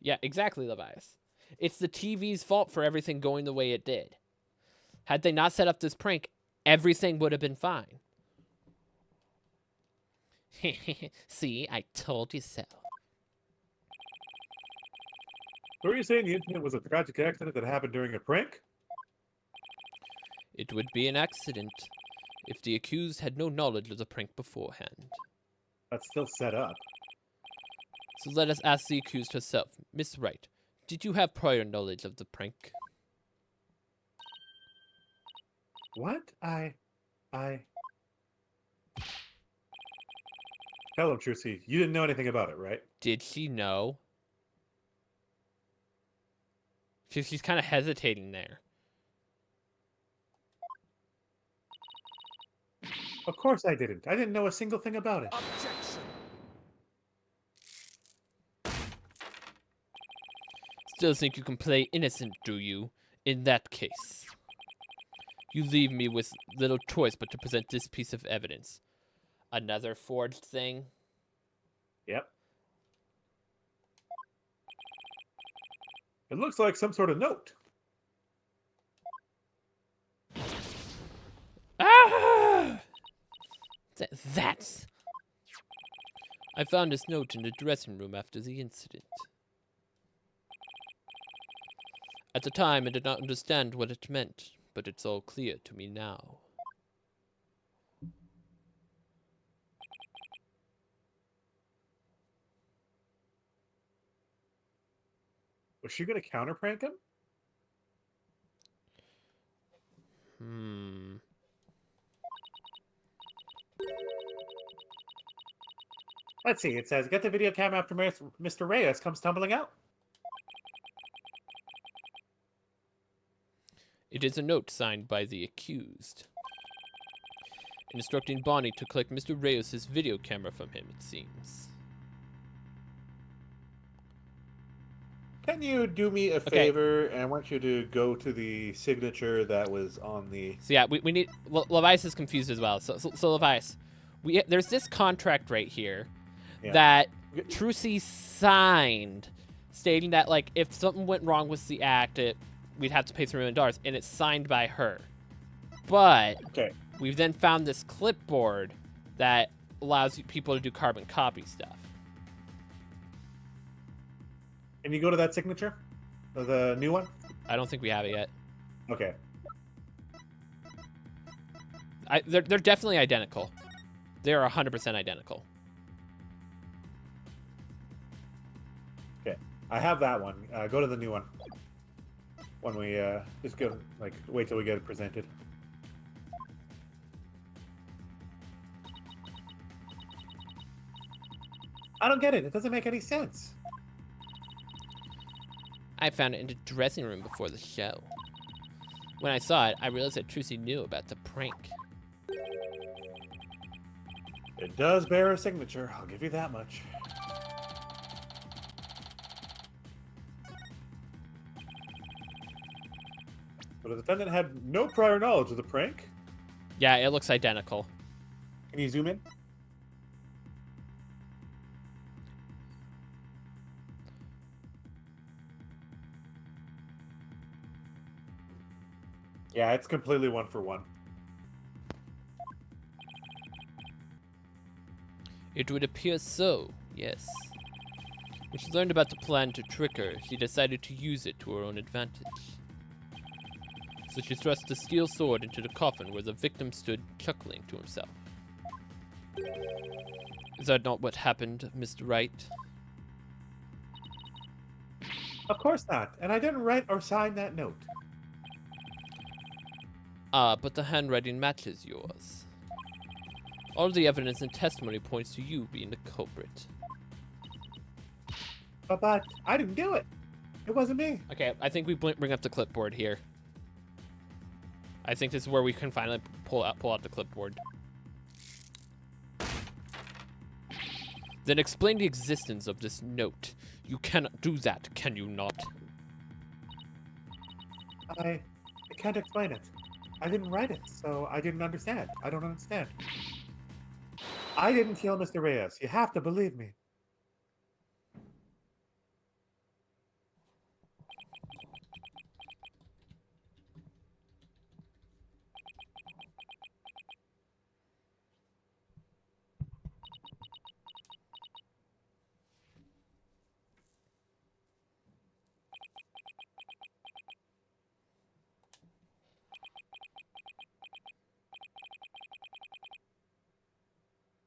Yeah, exactly, Levias. It's the TV's fault for everything going the way it did. Had they not set up this prank, everything would have been fine. See, I told you so. So are you saying the incident was a tragic accident that happened during a prank? It would be an accident if the accused had no knowledge of the prank beforehand. That's still set up. So let us ask the accused herself. Miss Wright, did you have prior knowledge of the prank? What? Tell him, Trucy. You didn't know anything about it, right? Did she know? She's kind of hesitating there. Of course I didn't. I didn't know a single thing about it. Objection. Still think you can play innocent, do you? In that case, you leave me with little choice but to present this piece of evidence. Another forged thing? Yep. It looks like some sort of note. Ah! That's... I found this note in the dressing room after the incident. At the time, I did not understand what it meant, but it's all clear to me now. Was she going to counter prank him? Let's see. It says, get the video camera after Mr. Reyes comes tumbling out. It is a note signed by the accused, instructing Bonnie to collect Mr. Reyes' video camera from him, it seems. Can you do me a favor? And I want you to go to the signature that was on the... So yeah, we need... Levias is confused as well. So Levias, there's this contract right here that Trucy signed, stating that, like, if something went wrong with the act, we'd have to pay $3 million, and it's signed by her. But we've then found this clipboard that allows people to do carbon copy stuff. Can you go to that signature? The new one? I don't think we have it yet. Okay. They're definitely identical. They're 100% identical. Okay. I have that one. Go to the new one. When we just go, like, wait till we get it presented. I don't get it. It doesn't make any sense. I found it in the dressing room before the show. When I saw it, I realized that Trucy knew about the prank. It does bear a signature. I'll give you that much. But the defendant had no prior knowledge of the prank. Yeah, it looks identical. Can you zoom in? Yeah, it's completely one for one. It would appear so, yes. When she learned about the plan to trick her, she decided to use it to her own advantage. So she thrust the steel sword into the coffin where the victim stood chuckling to himself. Is that not what happened, Mr. Wright? Of course not. And I didn't write or sign that note. Ah, but the handwriting matches yours. All the evidence and testimony points to you being the culprit. But I didn't do it. It wasn't me. Okay, I think we bring up the clipboard here. I think this is where we can finally pull out the clipboard. Then explain the existence of this note. You cannot do that, can you not? I can't explain it. I didn't write it, so I didn't understand. I don't understand. I didn't kill Mr. Reyes. You have to believe me.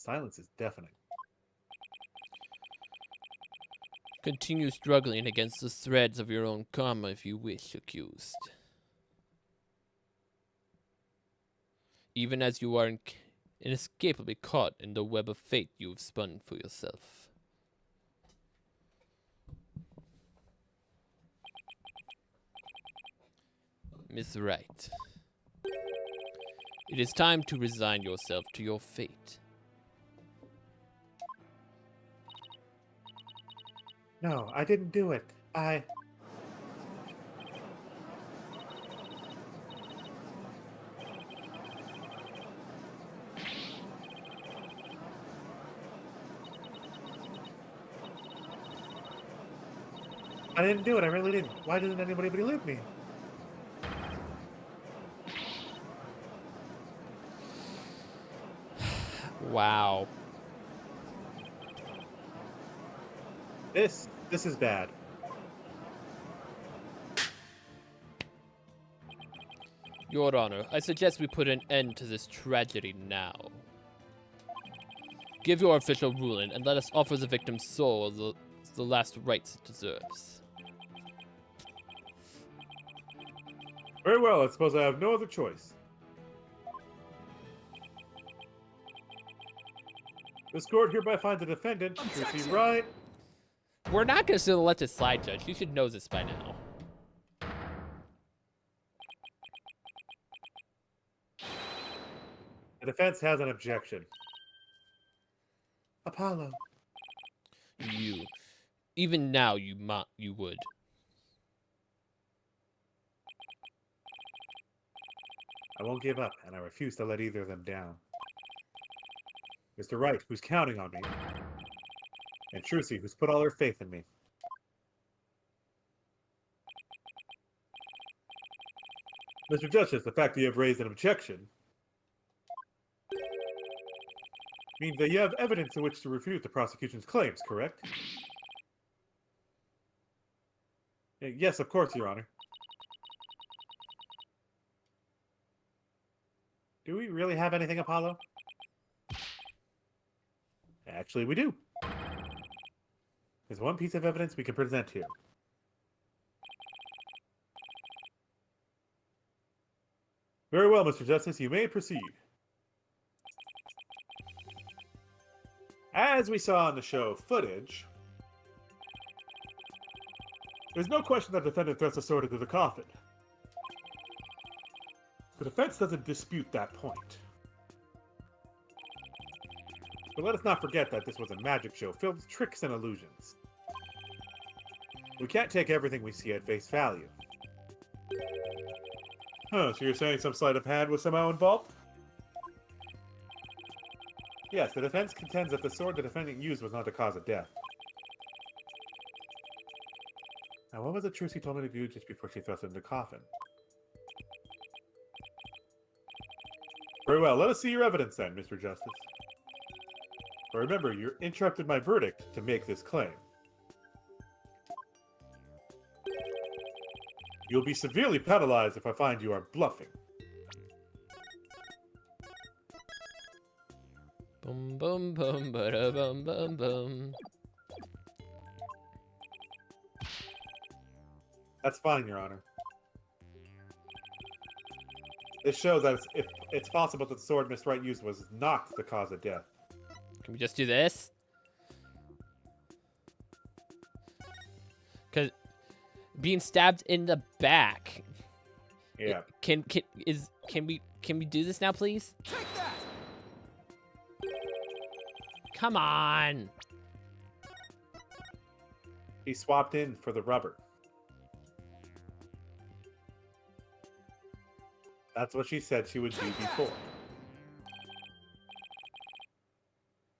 silence is deafening. Continue struggling against the threads of your own karma if you wish, accused. Even as you are inescapably caught in the web of fate you have spun for yourself. Miss Wright. It is time to resign yourself to your fate. No, I didn't do it. I didn't do it. I really didn't. Why doesn't anybody believe me? Wow. This is bad. Your Honor, I suggest we put an end to this tragedy now. Give your official ruling and let us offer the victim's soul the last rites it deserves. Very well, I suppose I have no other choice. This court hereby finds the defendant, Trilogy, right? We're not going to let this slide, Judge. You should know this by now. The defense has an objection. Apollo. Even now, you would. I won't give up, and I refuse to let either of them down. Mr. Wright, who's counting on me, and Trilogy, who's put all her faith in me. Mr. Justice, the fact that you have raised an objection means that you have evidence in which to refute the prosecution's claims, correct? Yes, of course, Your Honor. Do we really have anything, Apollo? Actually, we do. There's one piece of evidence we can present here. Very well, Mr. Justice, you may proceed. As we saw in the show footage, there's no question that the defendant thrusts a sword into the coffin. The defense doesn't dispute that point. But let us not forget that this was a magic show filled with tricks and illusions. We can't take everything we see at face value. Huh, so you're saying some sleight of hand was somehow involved? Yes, the defense contends that the sword the defendant used was not the cause of death. Now, what was the truth she told me to do just before she thrust it in the coffin? Very well, let us see your evidence then, Mr. Justice. But remember, you interrupted my verdict to make this claim. You'll be severely penalized if I find you are bluffing. Bum bum bum ba bum bum bum. That's fine, Your Honor. This shows that it's possible that the sword Miss Wright used was not the cause of death. Can we just do this? Because being stabbed in the back. Yeah. Can we do this now, please? Take that! Come on. He swapped in for the rubber. That's what she said she would do before.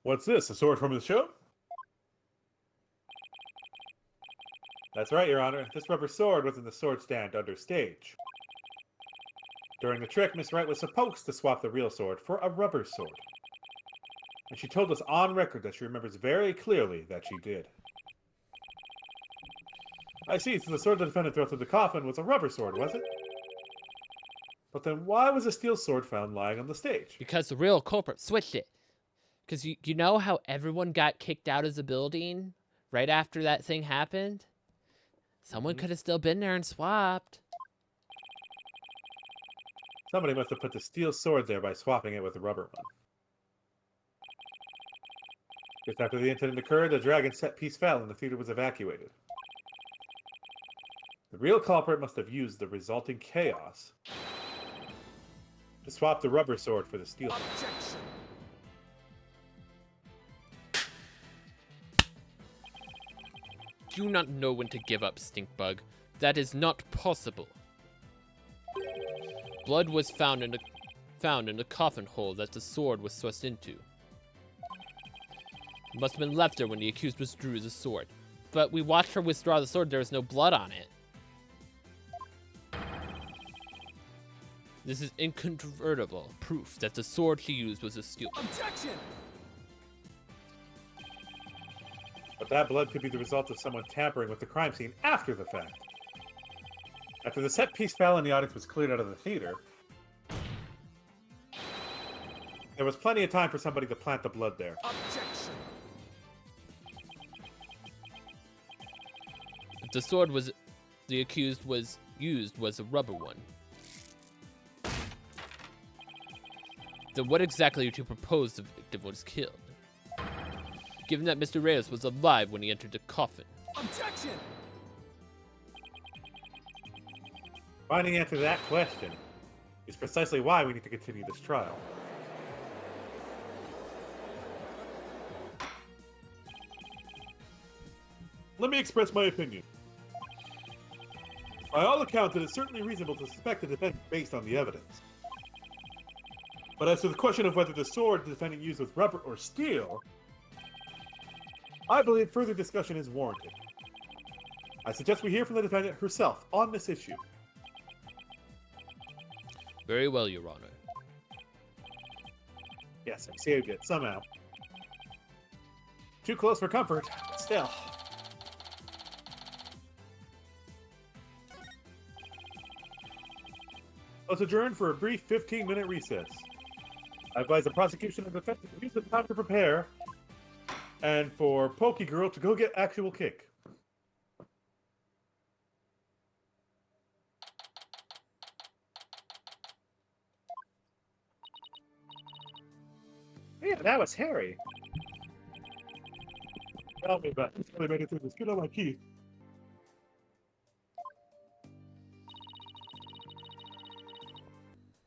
What's this, a sword from the show? That's right, Your Honor. This rubber sword was in the sword stand under stage. During the trick, Miss Wright was supposed to swap the real sword for a rubber sword. And she told us on record that she remembers very clearly that she did. I see, so the sword the defendant threw through the coffin was a rubber sword, was it? But then why was a steel sword found lying on the stage? Because the real culprit switched it. Because you know how everyone got kicked out of the building right after that thing happened? Someone could have still been there and swapped. Somebody must have put the steel sword there by swapping it with a rubber one. Just after the incident occurred, the dragon set piece fell and the theater was evacuated. The real culprit must have used the resulting chaos to swap the rubber sword for the steel. Objection. Do not know when to give up, Stinkbug. That is not possible. Blood was found in the coffin hole that the sword was thrust into. It must have been left there when the accused withdrew the sword. But we watched her withdraw the sword. There was no blood on it. This is incontrovertible proof that the sword she used was a steel. Objection. But that blood could be the result of someone tampering with the crime scene after the fact. After the set piece fell and the audience was cleared out of the theater, there was plenty of time for somebody to plant the blood there. Objection. If the sword the accused was used was a rubber one. Then what exactly do you propose the victim was killed? Given that Mr. Reyes was alive when he entered the coffin. Objection. Finding the answer to that question is precisely why we need to continue this trial. Let me express my opinion. By all accounts, it is certainly reasonable to suspect the defendant based on the evidence. But as to the question of whether the sword the defendant used was rubber or steel, I believe further discussion is warranted. I suggest we hear from the defendant herself on this issue. Very well, Your Honor. Yes, I saved it, somehow. Too close for comfort, but still. Let's adjourn for a brief 15-minute recess. I advise the prosecution and defense to use the time to prepare, and for Pokey Girl to go get actual kick. Yeah, that was Harry. Tell me about it. I made it through the skin on my teeth.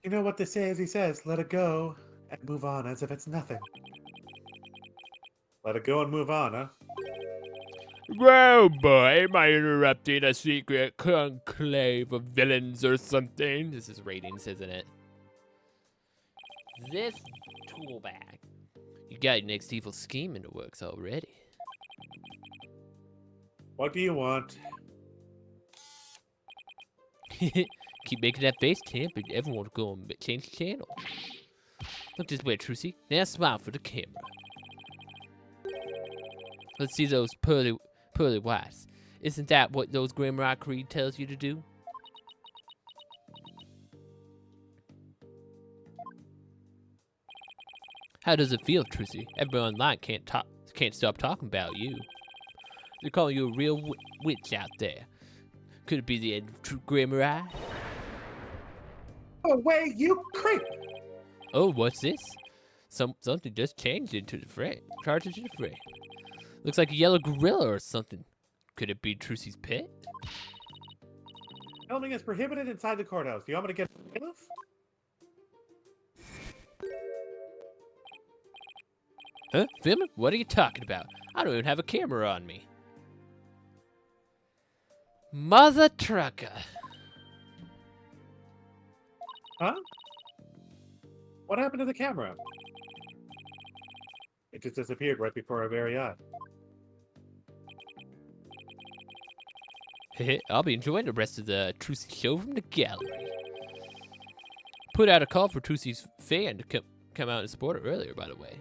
You know what they say as he says, let it go and move on as if it's nothing. Let it go and move on, huh? Whoa, boy, am I interrupting a secret conclave of villains or something? This is ratings, isn't it? This tool bag. You got your next evil scheme in the works already. What do you want? Keep making that face camp and everyone will go and change the channel. Look this way, Trucy. Now smile for the camera. Let's see those pearly whites. Isn't that what those Grimrock Creed tells you to do? How does it feel, Trucy? Everyone online can't stop talking about you. They're calling you a real witch out there. Could it be the end of True Grimrock? Away, you creep! Oh, what's this? Something just changed into the fray. Charged into the fray. Looks like a yellow gorilla or something. Could it be Trucy's pet? Filming is prohibited inside the courthouse. Do you want me to get enough? Huh? Filming? What are you talking about? I don't even have a camera on me. Mother trucker. Huh? What happened to the camera? It just disappeared right before our very eyes. I'll be enjoying the rest of the Trucy show from the gallery. Put out a call for Trucy's fan to come out and support it earlier, by the way.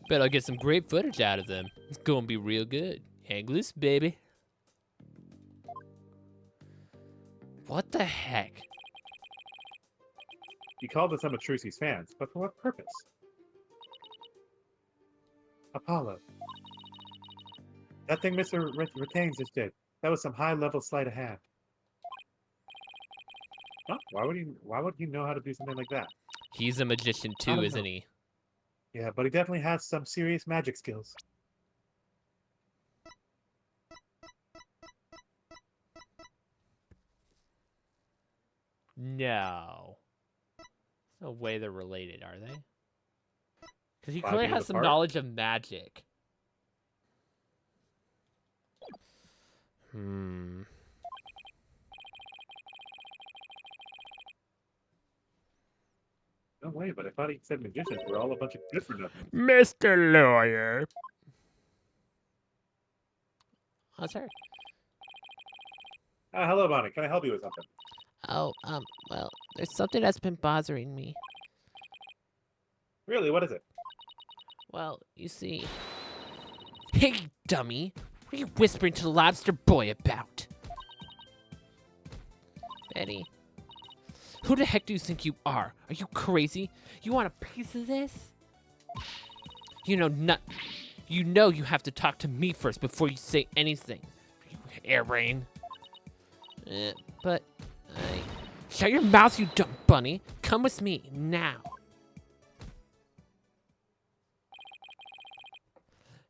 Bet I'll get some great footage out of them. It's gonna be real good. Hang loose, baby. What the heck? He called us some of Trucy's fans, but for what purpose? Apollo. That thing Mr. Retains just did. That was some high-level sleight of hand. Huh? Why would he know how to do something like that? He's a magician too, isn't he? Yeah, but he definitely has some serious magic skills. No. There's no way they're related, are they? Because he 5 clearly years has some apart? knowledge of magic. Hmm. No way, but I thought he said magicians were all a bunch of good for nothing. Mr. Lawyer. Oh, sorry. Hello, Bonnie. Can I help you with something? Oh, well, there's something that's been bothering me. Really? What is it? Well, you see... Hey, dummy! What are you whispering to the lobster boy about? Betty. Who the heck do you think you are? Are you crazy? You want a piece of this? You know you have to talk to me first before you say anything. You hairbrain. But shut your mouth, you dumb bunny. Come with me, now.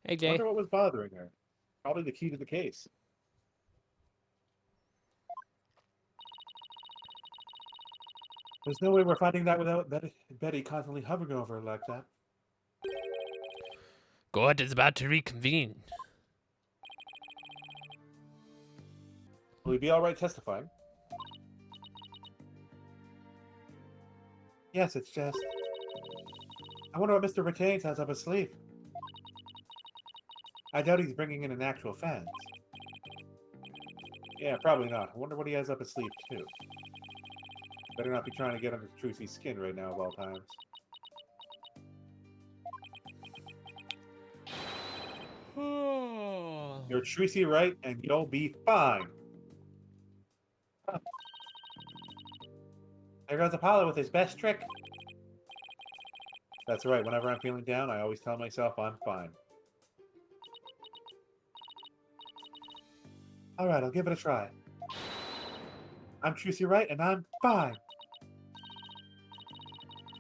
Hey, Jay. Wonder what was bothering her. Probably the key to the case. There's no way we're finding that without Betty constantly hovering over her like that. God is about to reconvene. Will he be all right testifying? Yes, it's just... I wonder what Mr. Retains has up his sleeve. I doubt he's bringing in an actual fans. Yeah, probably not. I wonder what he has up his sleeve, too. Better not be trying to get under Trucy's skin right now of all times. You're Trucy right, and you'll be fine. Huh. There goes Apollo with his best trick. That's right, whenever I'm feeling down, I always tell myself I'm fine. Alright, I'll give it a try. I'm Trucy right, and I'm fine.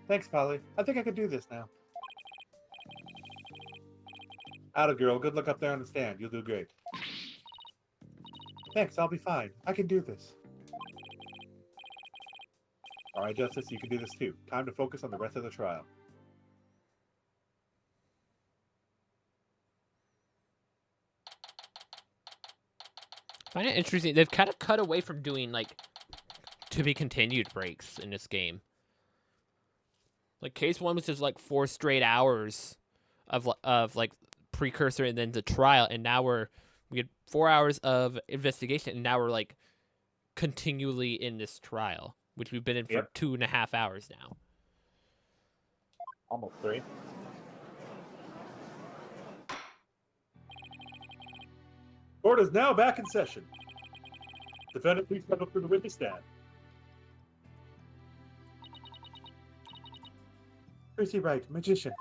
Thanks, Polly. I think I could do this now. Atta girl, good luck up there on the stand. You'll do great. Thanks, I'll be fine. I can do this. Alright, Justice, you can do this too. Time to focus on the rest of the trial. I find it interesting. They've kind of cut away from doing, like, to be continued breaks in this game. Like, case 1 was just, like, 4 straight hours of like, precursor and then the trial, and now we had 4 hours of investigation, and now we're, like, continually in this trial, which we've been in for 2.5 hours now. Almost 3. Court is now back in session. Defendant, please step up to the witness stand. Trucy Wright, magician.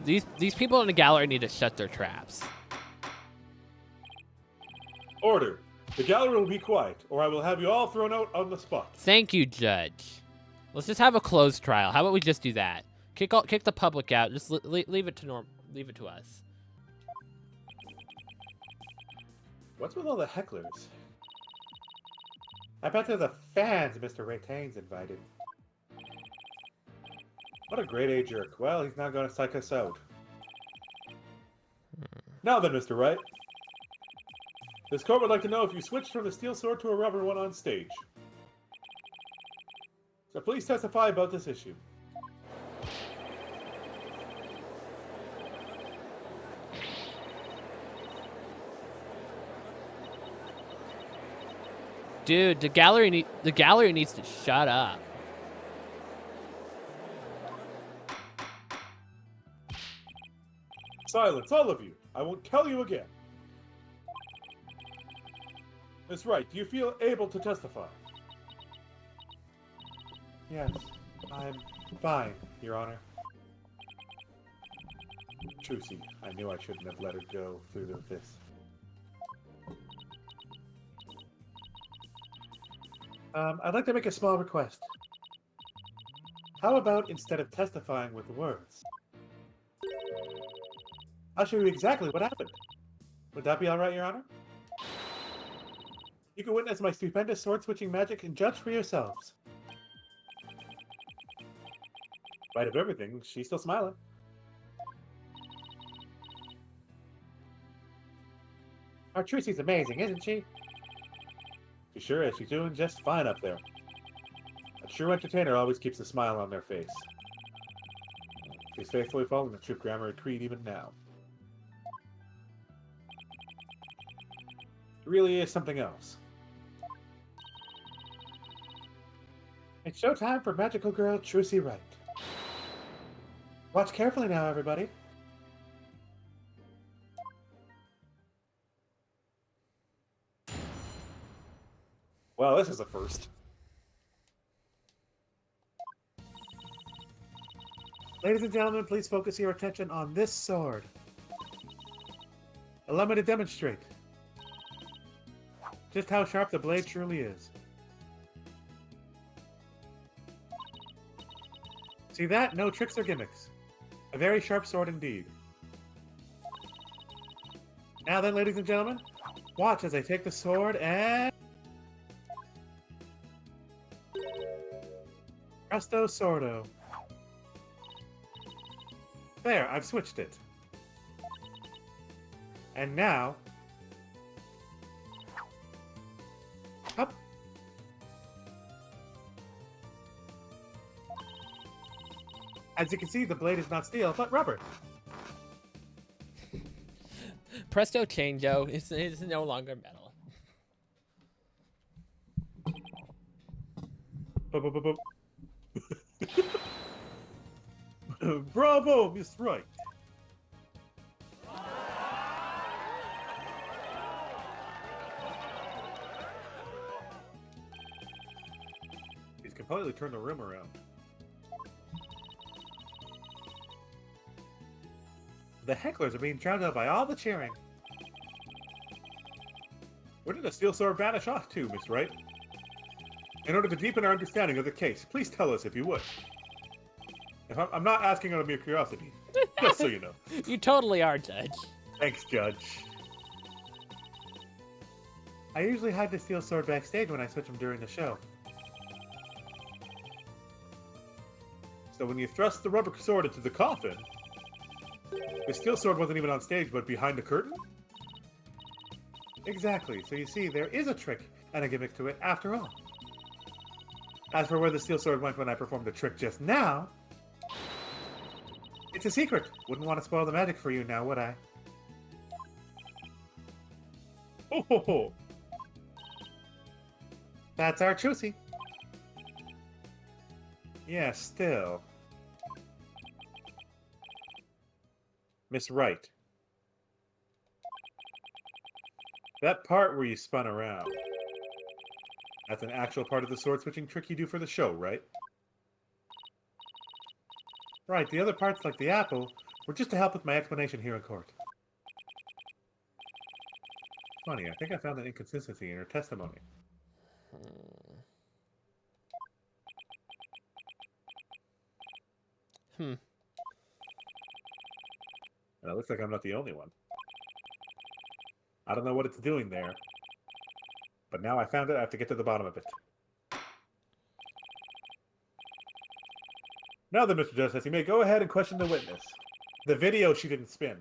These people in the gallery need to shut their traps. Order. The gallery will be quiet, or I will have you all thrown out on the spot. Thank you, Judge. Let's just have a closed trial. How about we just do that? Kick the public out. Just leave it to us. What's with all the hecklers? I bet they're the fans Mr. Retains invited. What a grade A jerk. Well, he's not going to psych us out. Now then, Mr. Wright. This court would like to know if you switched from the steel sword to a rubber one on stage. So please testify about this issue. Dude, the gallery needs to shut up. Silence, all of you. I won't tell you again. Miss Wright, do you feel able to testify? Yes, I'm fine, Your Honor. Trucy, I knew I shouldn't have let her go through this. I'd like to make a small request. How about instead of testifying with words, I'll show you exactly what happened. Would that be alright, Your Honor? You can witness my stupendous sword-switching magic and judge for yourselves. In spite of everything, she's still smiling. Our Trucy's amazing, isn't she? She sure is. She's doing just fine up there. A true entertainer always keeps a smile on their face. She's faithfully following the true grammar creed even now. It really is something else. It's showtime for magical girl Trucy Wright. Watch carefully now, everybody. Well, this is a first. Ladies and gentlemen, please focus your attention on this sword. Allow me to demonstrate just how sharp the blade truly is. See that? No tricks or gimmicks. A very sharp sword indeed. Now then, ladies and gentlemen, watch as I take the sword and... Presto Sordo. There, I've switched it. And now... Up. As you can see, the blade is not steel, but rubber. Presto changeo is no longer metal. Bravo, Miss Wright. He's completely turned the room around. The hecklers are being drowned out by all the cheering. Where did the steel sword vanish off to, Miss Wright? In order to deepen our understanding of the case, please tell us if you would. If I'm not asking out of mere curiosity, just so you know. You totally are, Judge. Thanks, Judge. I usually hide the steel sword backstage when I switch them during the show. So when you thrust the rubber sword into the coffin, the steel sword wasn't even on stage, but behind the curtain? Exactly. So you see, there is a trick and a gimmick to it after all. As for where the steel sword went when I performed the trick just now, it's a secret. Wouldn't want to spoil the magic for you now, would I? Ho ho ho! That's our Trucy. Yeah, still. Miss Wright. That part where you spun around, that's an actual part of the sword-switching trick you do for the show, right? Right, the other parts, like the apple, were just to help with my explanation here in court. Funny, I think I found an inconsistency in her testimony. Hmm. And it looks like I'm not the only one. I don't know what it's doing there. But now I found it, I have to get to the bottom of it. Now then, Mr. Justice, you may go ahead and question the witness. The video she didn't spin.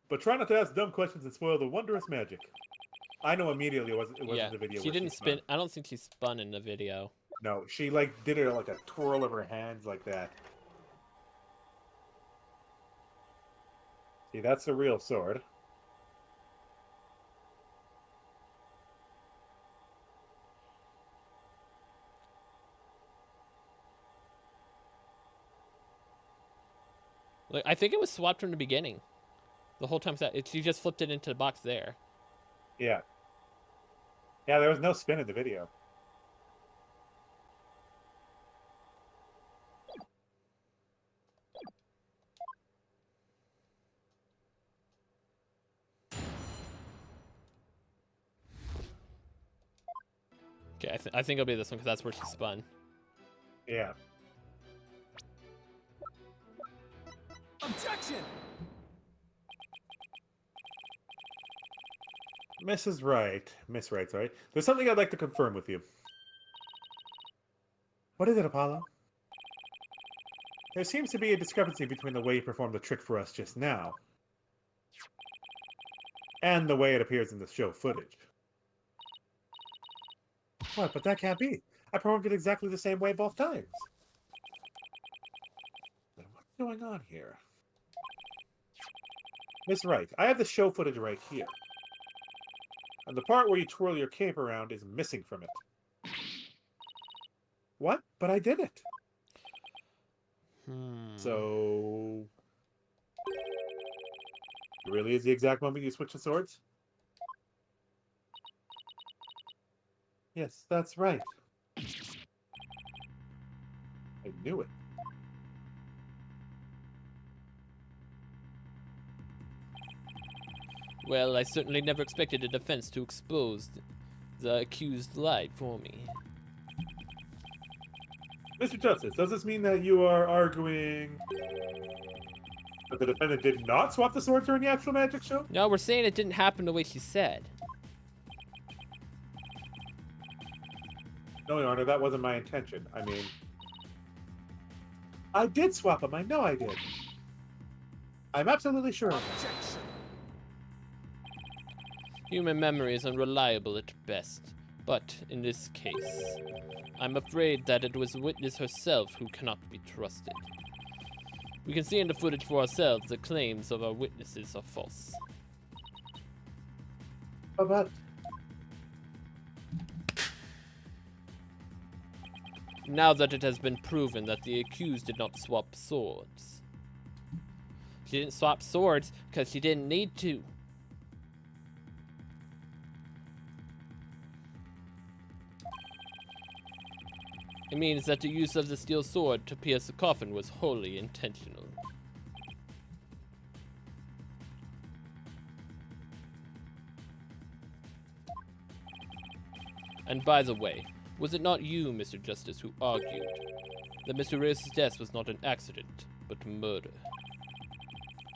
But try not to ask dumb questions and spoil the wondrous magic. I know immediately it wasn't the video. She didn't spin. I don't think she spun in the video. No, she like did it like a twirl of her hands like that. See, that's the real sword. Like, I think it was swapped from the beginning. The whole time she just flipped it into the box there. Yeah. Yeah, there was no spin in the video. Okay, I think it'll be this one because that's where she spun. Yeah. Objection! Mrs. Wright. Miss Wright, sorry. There's something I'd like to confirm with you. What is it, Apollo? There seems to be a discrepancy between the way you performed the trick for us just now and the way it appears in the show footage. What? But that can't be. I performed it exactly the same way both times. Then what's going on here? Miss Wright, I have the show footage right here. And the part where you twirl your cape around is missing from it. What? But I did it. So... It really is the exact moment you switch the swords? Yes, that's right. I knew it. Well, I certainly never expected a defense to expose the accused lied for me. Mr. Justice, does this mean that you are arguing that the defendant did not swap the swords during the actual magic show? No, we're saying it didn't happen the way she said. No, Your Honor, that wasn't my intention. I mean... I did swap them. I know I did. I'm absolutely sure of that. Objection! Human memory is unreliable at best, but in this case, I'm afraid that it was the witness herself who cannot be trusted. We can see in the footage for ourselves the claims of our witnesses are false. But... Now that it has been proven that the accused did not swap swords. She didn't swap swords because she didn't need to. It means that the use of the steel sword to pierce the coffin was wholly intentional. And by the way, was it not you, Mr. Justice, who argued that Mr. Ruse's death was not an accident, but murder?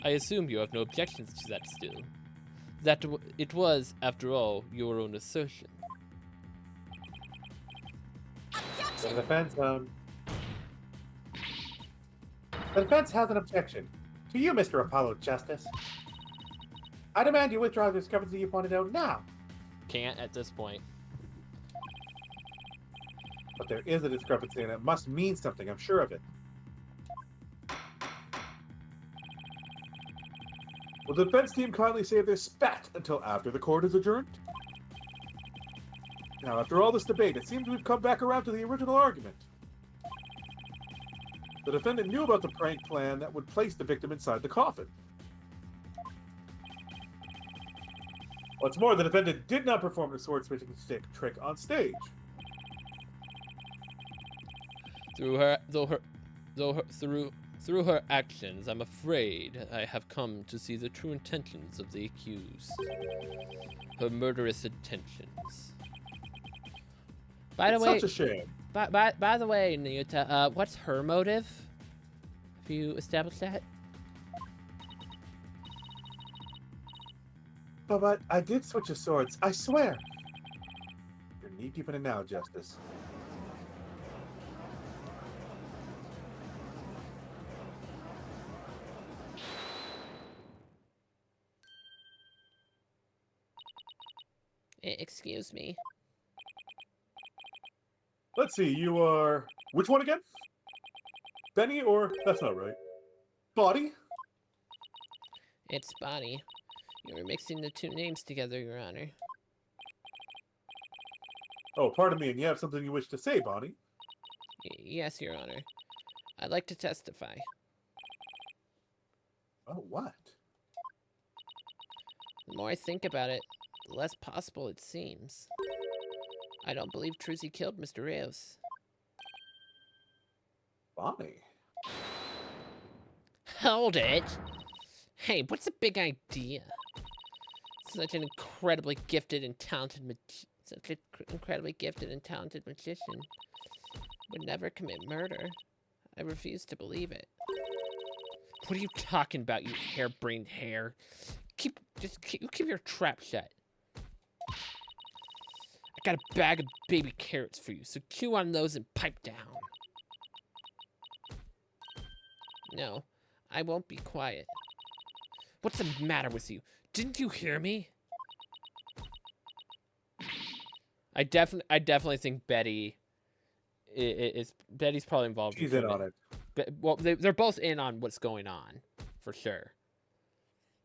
I assume you have no objections to that still. That it was, after all, your own assertion. The defense has an objection. To you, Mr. Apollo Justice. I demand you withdraw the discrepancy you pointed out now. Can't at this point. But there is a discrepancy, and it must mean something, I'm sure of it. Will the defense team kindly save their spat until after the court is adjourned? Now, after all this debate, it seems we've come back around to the original argument. The defendant knew about the prank plan that would place the victim inside the coffin. What's more, the defendant did not perform the sword switching stick trick on stage. Through her actions, I'm afraid I have come to see the true intentions of the accused. Her murderous intentions. By the way, such a shame. By the way, Nyuta, what's her motive? Have you established that? But I did switch the swords, I swear. You're knee-deep in it now, Justice. Excuse me. Let's see, you are... Which one again? Benny or... That's not right. Body? It's Bonnie. You were mixing the two names together, Your Honor. Oh, pardon me, and you have something you wish to say, Bonnie? Yes, Your Honor. I'd like to testify. Oh, what? The more I think about it, the less possible it seems. I don't believe Trilogy killed Mr. Ruse. Bonnie. Hold it. Hey, what's the big idea? Such an incredibly gifted and talented magician would never commit murder. I refuse to believe it. What are you talking about, you harebrained hare? Keep your trap shut. I got a bag of baby carrots for you, so chew on those and pipe down. No, I won't be quiet. What's the matter with you? Didn't you hear me? I definitely think Betty Betty's probably involved. She's in on it. Well, they're both in on what's going on, for sure.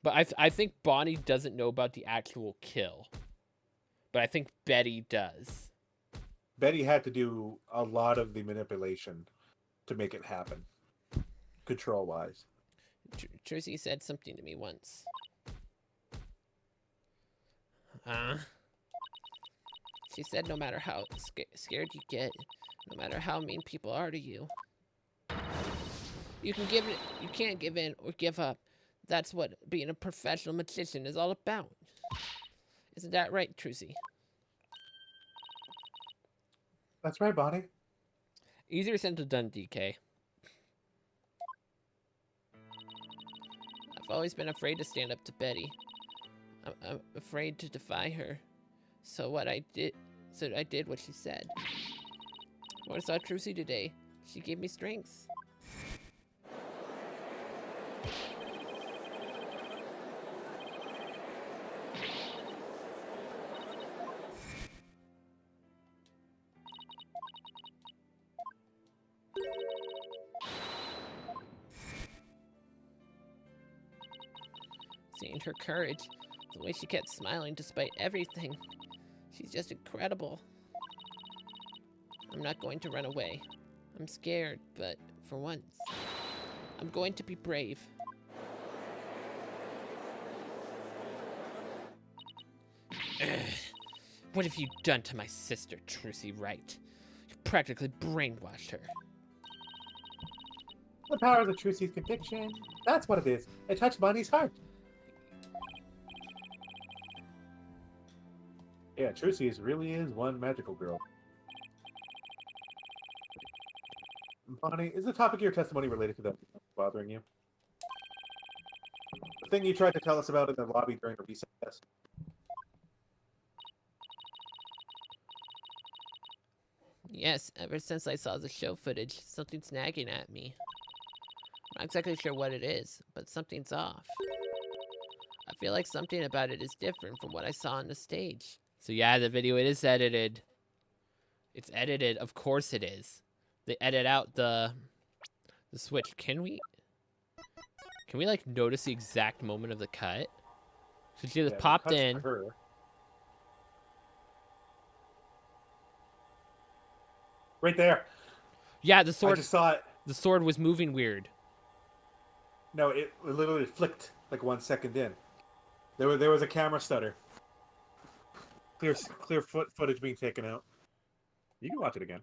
But I think Bonnie doesn't know about the actual kill. But I think Betty does. Betty had to do a lot of the manipulation to make it happen, control-wise. Trilogy said something to me once. She said no matter how scared you get, no matter how mean people are to you, you can't give in or give up. That's what being a professional magician is all about. Isn't that right, Trilogy? That's right, Bonnie. Easier said than done, DK. I've always been afraid to stand up to Betty. I'm afraid to defy her. So I did what she said. When I saw Trilogy today, she gave me strength. Seeing her courage, the way she kept smiling despite everything, she's just incredible. I'm not going to run away. I'm scared, but for once, I'm going to be brave. What have you done to my sister, Trilogy Wright? You practically brainwashed her. The power of the Trilogy's conviction. That's what it is. It touched Bonnie's heart. Yeah, Trilogy really is one magical girl. Bonnie, is the topic of your testimony related to that bothering you? The thing you tried to tell us about in the lobby during the recess? Yes, ever since I saw the show footage, something's nagging at me. I'm not exactly sure what it is, but something's off. I feel like something about it is different from what I saw on the stage. So yeah, the video, it is edited. It's edited, of course it is. They edit out the switch. Can we like notice the exact moment of the cut? So she just popped in. Her. Right there. Yeah, the sword. I just saw it. The sword was moving weird. No, it literally flicked like 1 second in. There was a camera stutter. Clear footage being taken out. You can watch it again.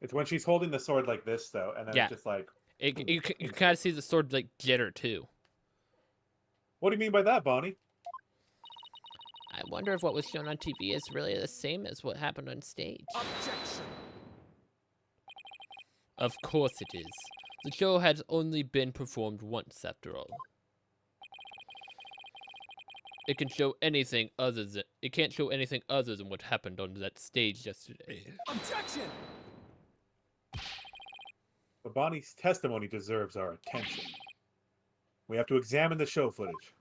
It's when she's holding the sword like this, though, and then it's just like... You kind of see the sword, like, jitter, too. What do you mean by that, Bonnie? I wonder if what was shown on TV is really the same as what happened on stage. Objection! Of course it is. The show has only been performed once, after all. It can't show anything other than what happened on that stage yesterday. Objection! But Bonnie's testimony deserves our attention. We have to examine the show footage.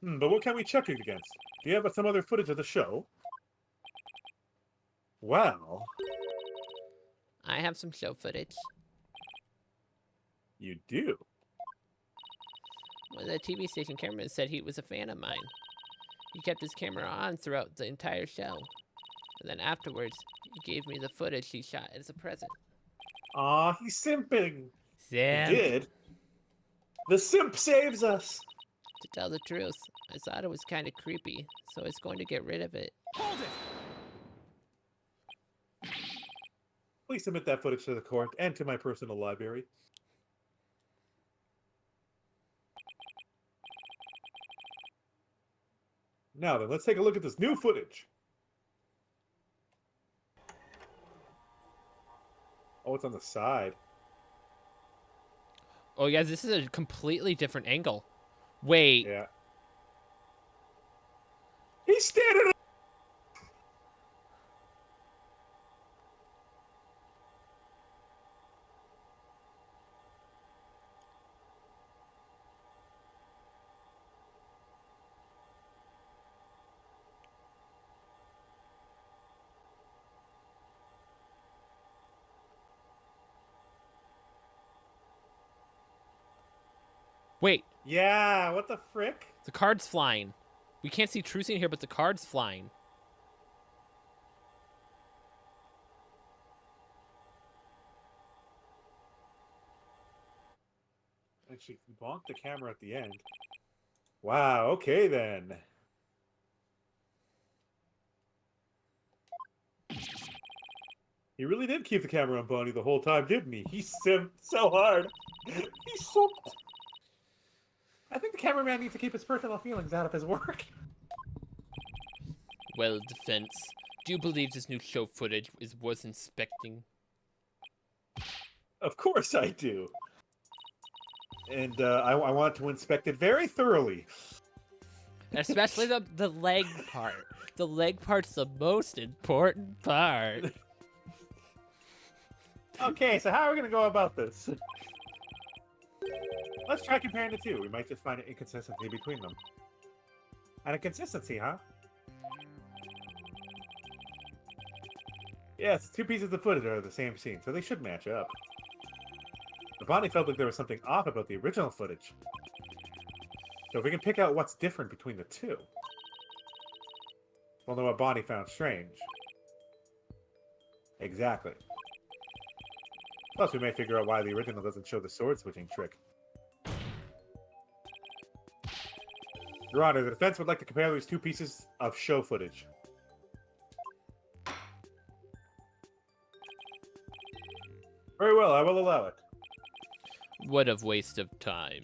But what can we check it against? Do you have some other footage of the show? Well... I have some show footage. You do? Well, the TV station cameraman said he was a fan of mine. He kept his camera on throughout the entire show. And then afterwards, he gave me the footage he shot as a present. Aw, he's simping. Simp. He did. The simp saves us. To tell the truth, I thought it was kind of creepy, so I was going to get rid of it. Hold it! Please submit that footage to the court and to my personal library. Now then, let's take a look at this new footage. Oh, it's on the side. Oh, yeah, this is a completely different angle. Wait. Yeah. He's standing up! Wait. Yeah, what the frick? The card's flying. We can't see Trucy in here, but the card's flying. And she bonked the camera at the end. Wow, okay then. He really did keep the camera on Bonnie the whole time, didn't he? He simped so hard. He simped. I think the cameraman needs to keep his personal feelings out of his work. Well, defense. Do you believe this new show footage is worth inspecting? Of course I do. And I want to inspect it very thoroughly. Especially the leg part. The leg part's the most important part. Okay, so how are we going to go about this? Let's try comparing the two. We might just find an inconsistency between them. And a consistency, huh? Yes, two pieces of footage are the same scene, so they should match up. But Bonnie felt like there was something off about the original footage. So if we can pick out what's different between the two, we'll know what Bonnie found strange. Exactly. Plus, we may figure out why the original doesn't show the sword-switching trick. Your Honor, the defense would like to compare these two pieces of show footage. Very well, I will allow it. What a waste of time.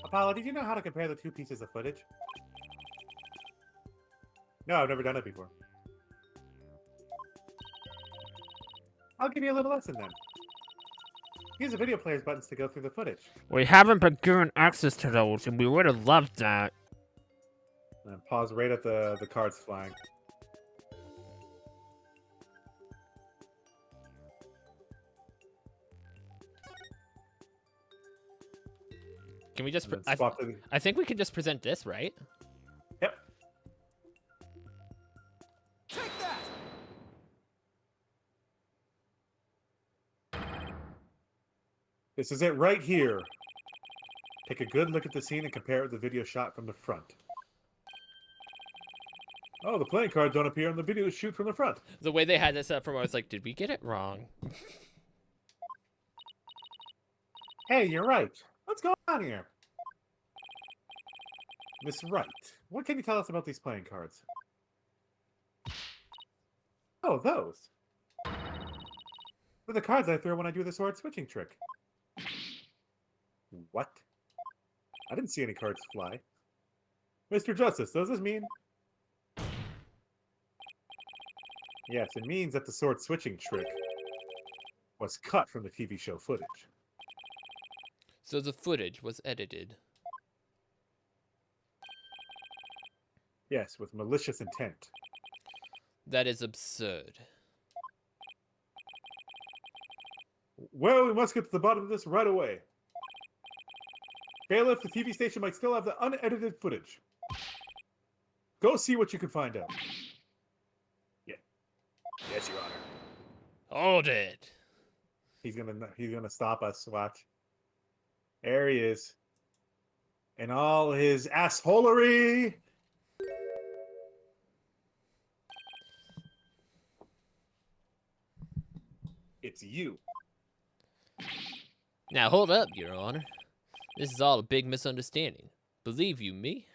Apollo, did you know how to compare the two pieces of footage? No, I've never done it before. I'll give you a little lesson then. Use the video player's buttons to go through the footage. We haven't been given access to those, and we would have loved that. And pause right at the cards flying. Can we just... Swap the... I think we can just present this, right? Yep. Take that! This is it right here. Take a good look at the scene and compare it with the video shot from the front. Oh, the playing cards don't appear on the video shoot from the front. The way they had this up from, I was like, did we get it wrong? Hey, you're right. What's going on here? Miss Wright, what can you tell us about these playing cards? Oh, those. They're the cards I throw when I do the sword switching trick. What? I didn't see any cards fly. Mr. Justice, does this mean... Yes, it means that the sword switching trick was cut from the TV show footage. So the footage was edited. Yes, with malicious intent. That is absurd. Well, we must get to the bottom of this right away. Bailiff, the TV station might still have the unedited footage. Go see what you can find out. Yeah. Yes, Your Honor. Hold it. He's gonna stop us. Watch. There he is. In all his assholery. It's you. Now hold up, Your Honor. This is all a big misunderstanding. Believe you me?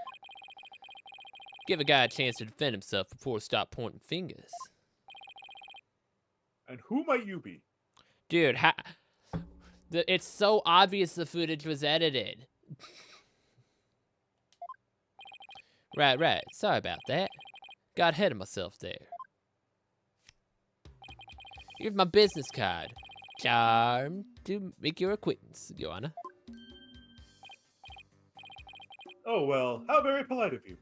Give a guy a chance to defend himself before stop pointing fingers. And who might you be? Dude, it's so obvious the footage was edited. Right. Sorry about that. Got ahead of myself there. Here's my business card. Charmed to make your acquaintance, Your Honor. Oh, well, how very polite of you.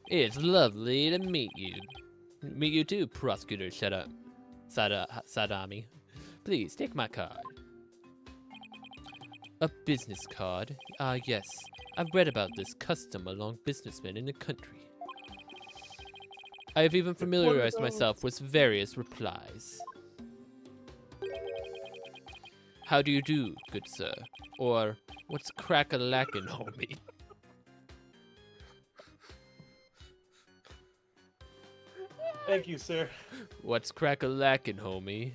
It's lovely to meet you. Meet you too, Prosecutor Sadami. Please, take my card. A business card? Ah, yes. I've read about this custom among businessmen in the country. I have even familiarized myself with various replies. How do you do, good sir? Or, what's crack-a-lackin', homie? Thank you, sir. What's crack-a-lackin', homie?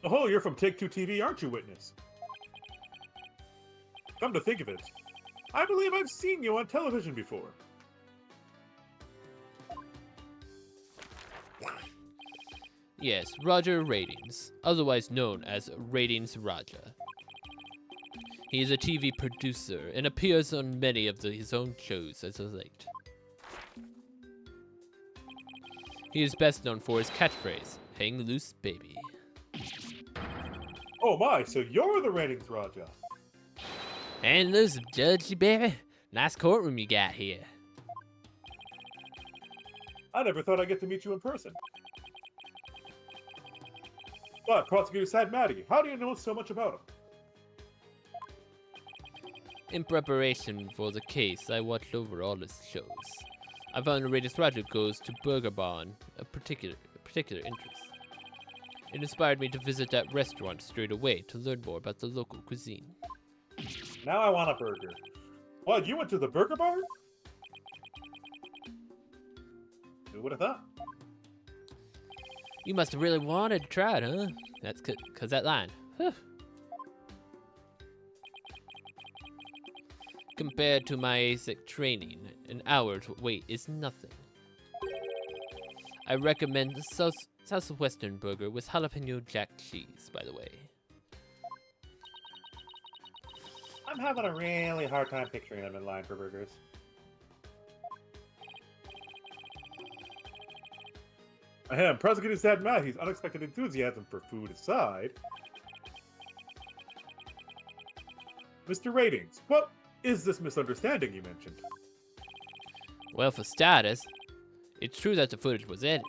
Oh, you're from Take-Two TV, aren't you, Witness? Come to think of it, I believe I've seen you on television before. Yes, Roger Ratings, otherwise known as Ratings Raja. He is a TV producer and appears on many of his own shows as of late. He is best known for his catchphrase, "Hang loose, baby." Oh my, so you're the Ratings Raja. Hang loose, judgy baby. Nice courtroom you got here. I never thought I'd get to meet you in person. But, Prosecutor Sadmati, how do you know so much about him? In preparation for the case, I watched over all his shows. I found the Ratings Raja goes to Burger Barn a particular interest. It inspired me to visit that restaurant straight away to learn more about the local cuisine. Now I want a burger. What, you went to the Burger Barn? Who would have thought? You must have really wanted to try it, huh? That's cause that line. Whew. Compared to my ASIC training, an hour's wait is nothing. I recommend the Southwestern burger with jalapeno jack cheese, by the way. I'm having a really hard time picturing them in line for burgers. Ahem, Prosecutor Sadmati's unexpected enthusiasm for food aside. Mr. Ratings, what is this misunderstanding you mentioned? Well, for starters, it's true that the footage was edited.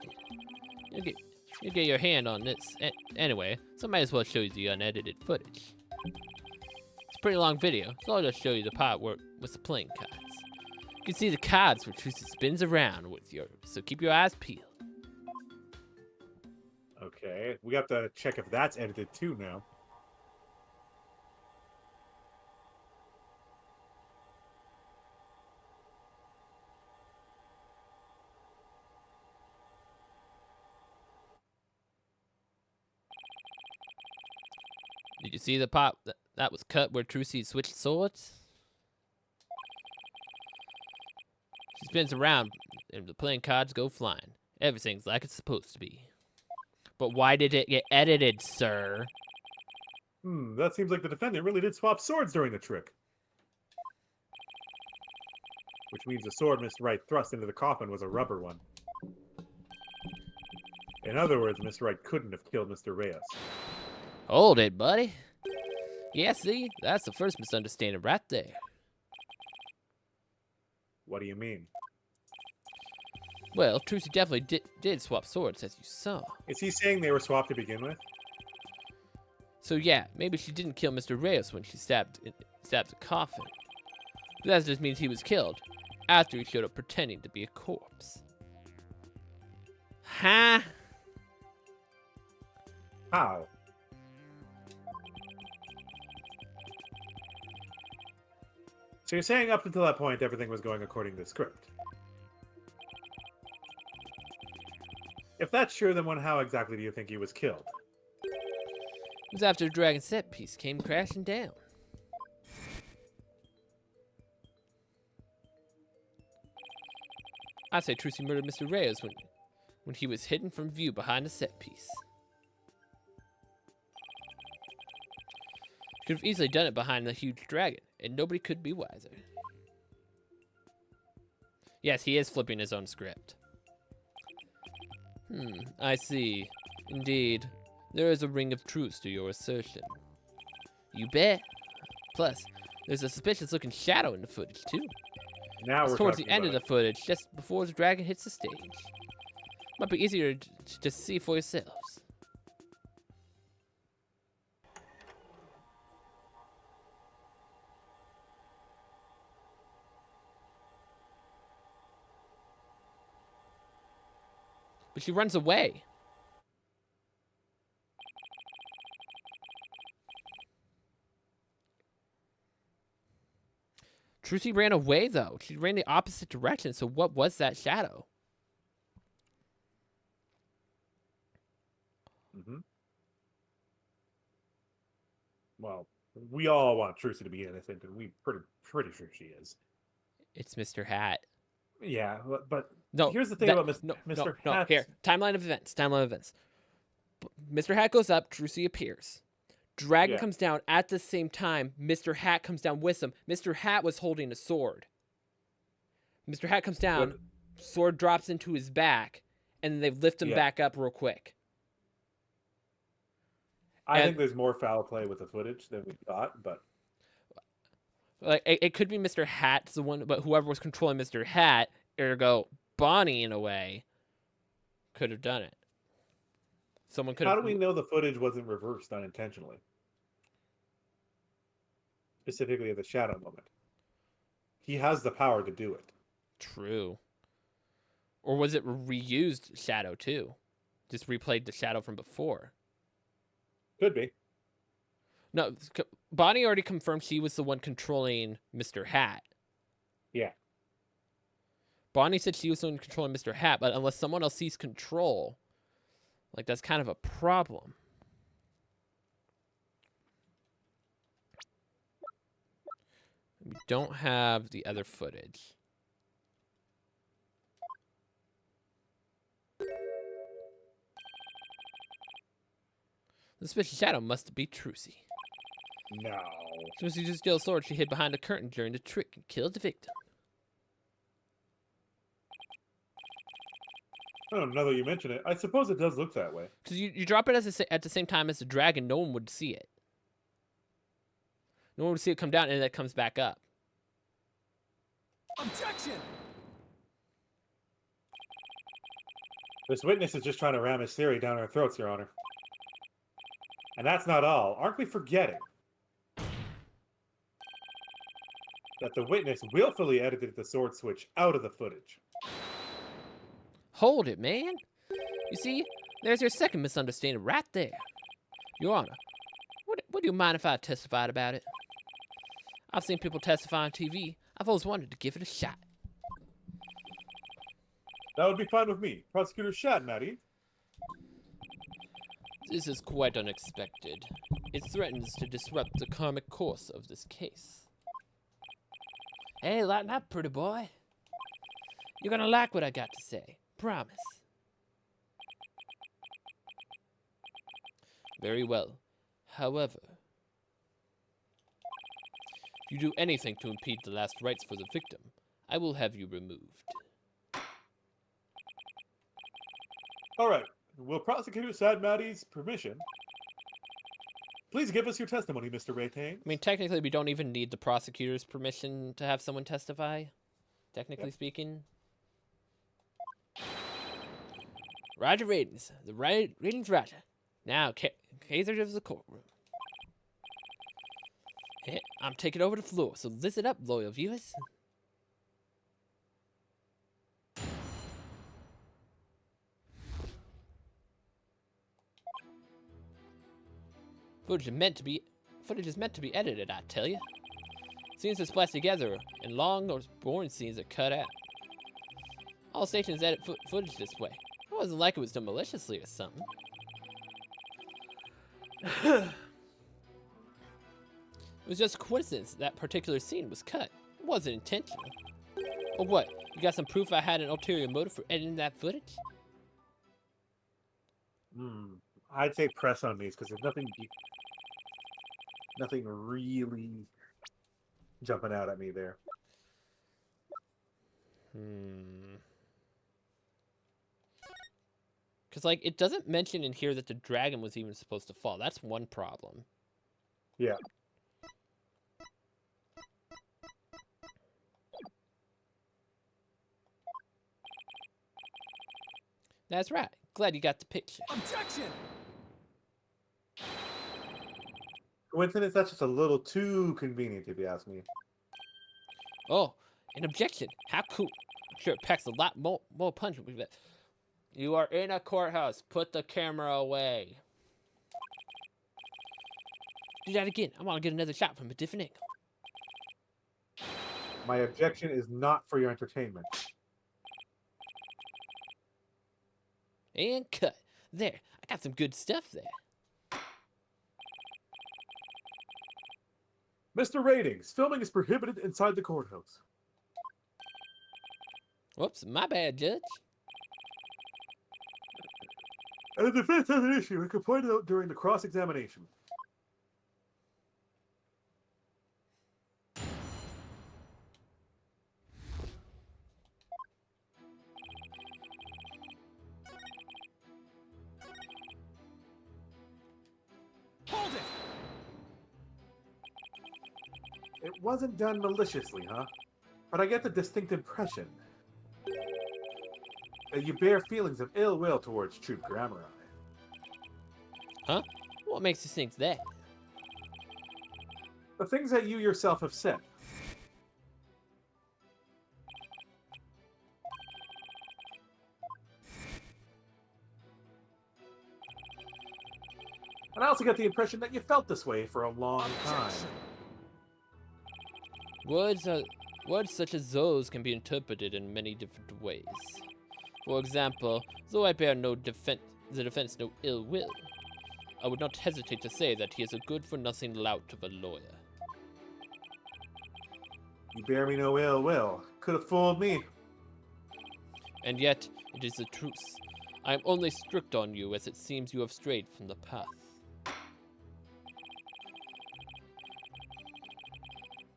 You'll get your hand on this anyway, so I might as well show you the unedited footage. It's a pretty long video, so I'll just show you the part where with the playing cards. You can see the cards where Trucy spins around with so keep your eyes peeled. Okay, we have to check if that's edited too now. Did you see the part that was cut where Trucy switched swords? She spins around and the playing cards go flying. Everything's like it's supposed to be. But why did it get edited, sir? That seems like the defendant really did swap swords during the trick. Which means the sword Miss Wright thrust into the coffin was a rubber one. In other words, Miss Wright couldn't have killed Mr. Reyes. Hold it, buddy. Yeah, see? That's the first misunderstanding right there. What do you mean? Well, Trucy definitely did swap swords, as you saw. Is he saying they were swapped to begin with? So yeah, maybe she didn't kill Mr. Reyes when she stabbed the coffin. But that just means he was killed after he showed up pretending to be a corpse. Huh? How? So you're saying up until that point everything was going according to the script? If that's true, then how exactly do you think he was killed? It was after the dragon set piece came crashing down. I'd say Trucy murdered Mr. Reyes when he was hidden from view behind the set piece. Could have easily done it behind the huge dragon, and nobody could be wiser. Yes, he is flipping his own script. I see. Indeed, there is a ring of truth to your assertion. You bet. Plus, there's a suspicious-looking shadow in the footage, too. Now we're towards the talking end of about the footage, just before the dragon hits the stage. Might be easier to see for yourselves. But she runs away. Trucy ran away, though. She ran the opposite direction, so what was that shadow? Well, we all want Trucy to be innocent, and we're pretty sure she is. It's Mr. Hat. Yeah, but no, here's the thing about Mr. Hat. No, here. Timeline of events. Mr. Hat goes up, Trucy appears. Dragon comes down at the same time. Mr. Hat comes down with him. Mr. Hat was holding a sword. Mr. Hat comes down, sword drops into his back, and they lift him back up real quick. I think there's more foul play with the footage than we thought, but like it could be Mr. Hat's the one, but whoever was controlling Mr. Hat, ergo Bonnie in a way, could have done it. Someone could. How do we know the footage wasn't reversed unintentionally? Specifically at the shadow moment. He has the power to do it. True. Or was it reused shadow too? Just replayed the shadow from before. Could be. No, Bonnie already confirmed she was the one controlling Mr. Hat. Yeah. Bonnie said she was the one controlling Mr. Hat, but unless someone else sees control, like, that's kind of a problem. We don't have the other footage. The suspicious shadow must be Trucy. No. As soon as she just steal a sword, she hid behind a curtain during the trick and killed the victim. Oh, now that you mention it, I suppose it does look that way. Because you drop it at the same time as the dragon, no one would see it. No one would see it come down, and then it comes back up. Objection! This witness is just trying to ram his theory down our throats, Your Honor. And that's not all. Aren't we forgetting that the witness willfully edited the sword switch out of the footage? Hold it, man. You see, there's your second misunderstanding right there. Your Honor, would you mind if I testified about it? I've seen people testify on TV. I've always wanted to give it a shot. That would be fine with me. Prosecutor Shad, Maddie. This is quite unexpected. It threatens to disrupt the karmic course of this case. Hey, lighten up, pretty boy. You're gonna like what I got to say. Promise. Very well. However, if you do anything to impede the last rites for the victim, I will have you removed. All right. Will Prosecutor Sad Maddie's permission please give us your testimony, Mr. Raytane? I mean, technically, we don't even need the prosecutor's permission to have someone testify, technically speaking. Roger ratings. The ratings roger. Now, Kaiser of the courtroom. Hey, I'm taking over the floor, so listen up, loyal viewers. Footage is meant to be edited, I tell you. Scenes are spliced together, and long or boring scenes are cut out. All stations edit footage this way. It wasn't like it was done maliciously or something. It was just a coincidence that particular scene was cut. It wasn't intentional. Or what? You got some proof I had an ulterior motive for editing that footage? I'd say press on these because there's nothing really jumping out at me there. Because, like, it doesn't mention in here that the dragon was even supposed to fall. That's one problem. Yeah. That's right. Glad you got the picture. Objection! Coincidence? That's just a little too convenient, if you ask me. Oh, an objection. How cool. I'm sure it packs a lot more punch. You are in a courthouse. Put the camera away. Do that again. I want to get another shot from a different angle. My objection is not for your entertainment. And cut. There. I got some good stuff there. Mr. Ratings, filming is prohibited inside the courthouse. Whoops, my bad, Judge. And the defense has an issue, it could point it out during the cross-examination. Hold it! It wasn't done maliciously, huh? But I get the distinct impression that you bear feelings of ill will towards Troop Grammar. Huh? What makes you think that? The things that you yourself have said. And I also get the impression that you felt this way for a long time. Words such as those can be interpreted in many different ways. For example, though I bear the defense no ill will, I would not hesitate to say that he is a good-for-nothing lout of a lawyer. You bear me no ill will. Could have fooled me. And yet, it is the truth. I am only strict on you as it seems you have strayed from the path.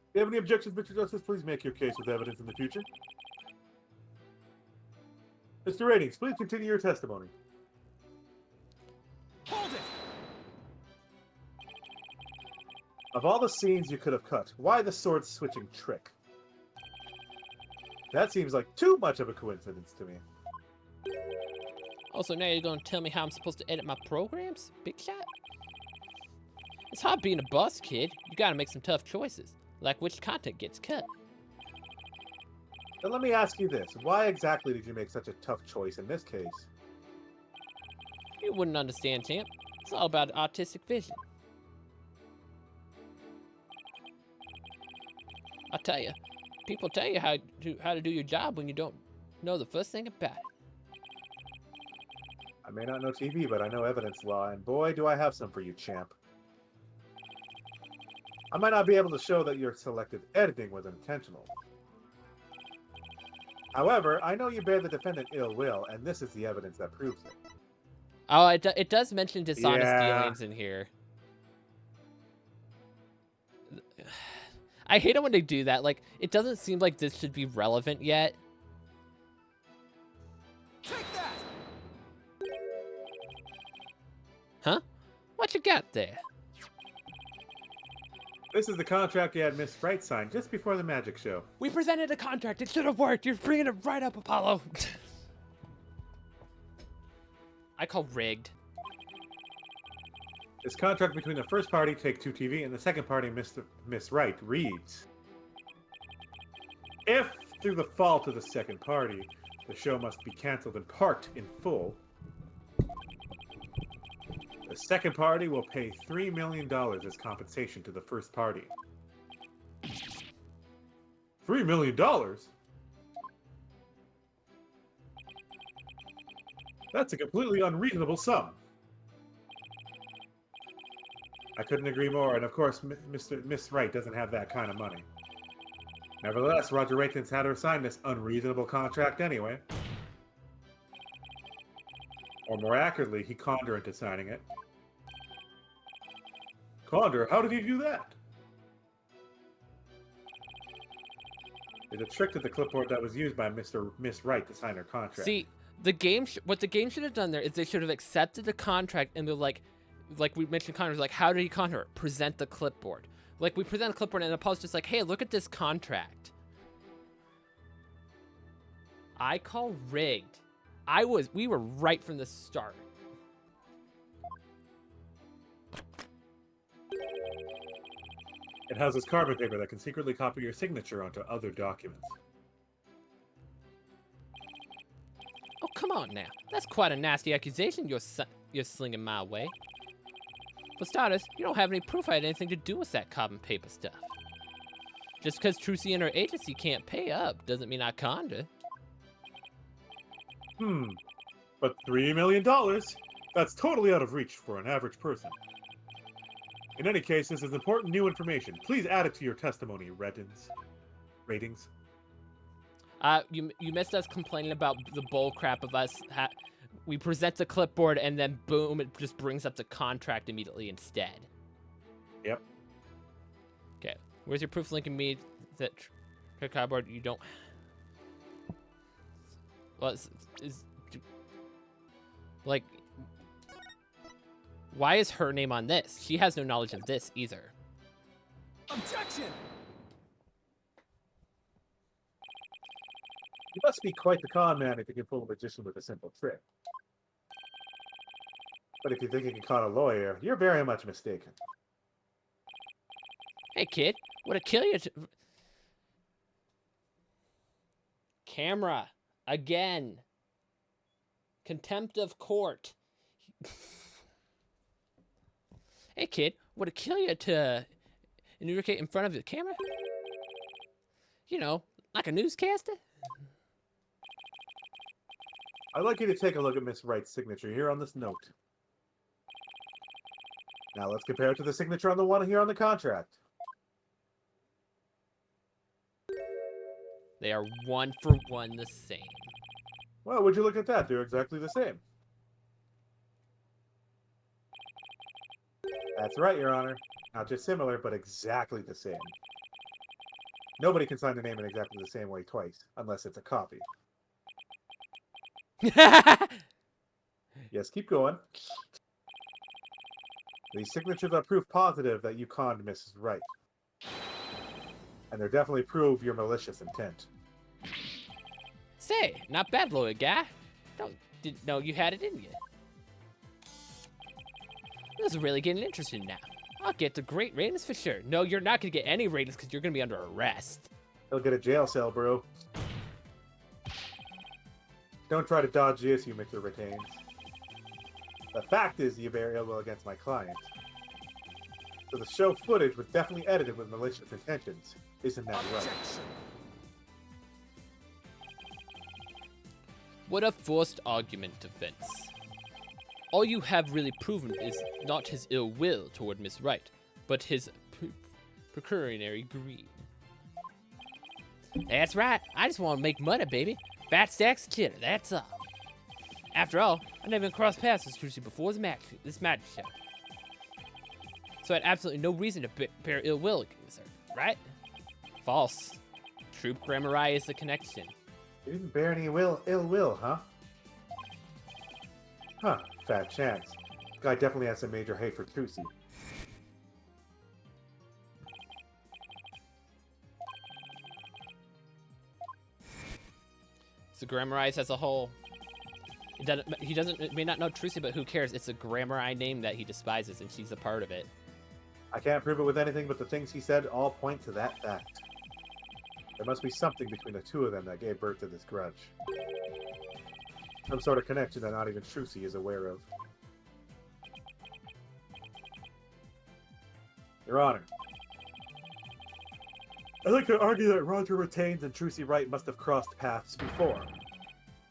If you have any objections, Mr. Justice, please make your case with evidence in the future. Mr. Ratings, please continue your testimony. Hold it! Of all the scenes you could have cut, why the sword-switching trick? That seems like too much of a coincidence to me. Also, now you're gonna tell me how I'm supposed to edit my programs? Big shot? It's hard being a boss, kid. You gotta make some tough choices, like which content gets cut. Then let me ask you this. Why exactly did you make such a tough choice in this case? You wouldn't understand, champ. It's all about artistic vision. I'll tell you, people tell you how to do your job when you don't know the first thing about it. I may not know TV, but I know evidence law, and boy, do I have some for you, champ. I might not be able to show that your selective editing was intentional. However, I know you bear the defendant ill will, and this is the evidence that proves it. Oh, it does mention dishonest Yeah. dealings in here. I hate it when they do that. Like, it doesn't seem like this should be relevant yet. Take that! Huh? What you got there? This is the contract you had Miss Sprite sign just before the magic show. We presented a contract. It should have worked. You're bringing it right up, Apollo. I call rigged. This contract between the first party, Take-Two TV, and the second party, Miss Wright, reads: if, through the fault of the second party, the show must be cancelled in part in full, the second party will pay $3 million as compensation to the first party. $3 million? That's a completely unreasonable sum. I couldn't agree more, and of course, Miss Wright doesn't have that kind of money. Nevertheless, Roger Rakins had her sign this unreasonable contract anyway. Or more accurately, he conned her into signing it. Conned her? How did he do that? It's a trick to the clipboard that was used by Miss Wright to sign her contract. See, what the game should have done there is they should have accepted the contract and they're like we mentioned, Connor's like, how did he con her? Present the clipboard. Like, we present a clipboard and Paul's just like, hey, look at this contract. I call rigged. We were right from the start. It houses carbon paper that can secretly copy your signature onto other documents. Oh, come on now. That's quite a nasty accusation you're slinging my way. For starters, you don't have any proof I had anything to do with that carbon paper stuff. Just because Trucy and her agency can't pay up doesn't mean I conned her. But $3 million? That's totally out of reach for an average person. In any case, this is important new information. Please add it to your testimony, ratings. You missed us complaining about the bull crap of us. We present the clipboard and then boom, it just brings up the contract immediately instead. Yep. Okay, where's your proof linking me that cardboard you don't? Well, like, why is her name on this? She has no knowledge of this either. Objection! You must be quite the con man if you can pull a magician with a simple trick. But if you think you can con a lawyer, you're very much mistaken. Hey, kid, what'd kill you? Camera, again. Contempt of court. Hey, kid, what'd kill you to enumerate in front of the camera? You know, like a newscaster? I'd like you to take a look at Miss Wright's signature here on this note. Now let's compare it to the signature on the one here on the contract. They are one for one the same. Well, would you look at that? They're exactly the same. That's right, Your Honor. Not just similar, but exactly the same. Nobody can sign the name in exactly the same way twice, unless it's a copy. Yes, keep going. These signatures are proof positive that you conned Mrs. Wright. And they definitely prove your malicious intent. Say, not bad, lawyer guy. Didn't know you had it in you. This is really getting interesting now. I'll get the great ratings for sure. No, you're not going to get any ratings because you're going to be under arrest. He'll get a jail cell, bro. Don't try to dodge this, you Mr. Retains. The fact is, you bear ill will against my client. So the show footage was definitely edited with malicious intentions. Isn't that right? What a forced argument, defense. All you have really proven is not his ill will toward Miss Wright, but his pecuniary greed. That's right. I just want to make money, baby. Fat stacks of cheddar, that's all. After all, I never even crossed paths with Trucy before this magic show. So I had absolutely no reason to bear ill will against her, right? False. Troop Grammari is the connection. You didn't bear any ill will, huh? Huh, fat chance. Guy definitely has some major hate for Trucy. So Grammarize as a whole. He may not know Trucy, but who cares? It's a Grammari name that he despises, and she's a part of it. I can't prove it with anything, but the things he said all point to that fact. There must be something between the two of them that gave birth to this grudge. Some sort of connection that not even Trucy is aware of. Your Honor, I'd like to argue that Roger Retains and Trucy Wright must have crossed paths before.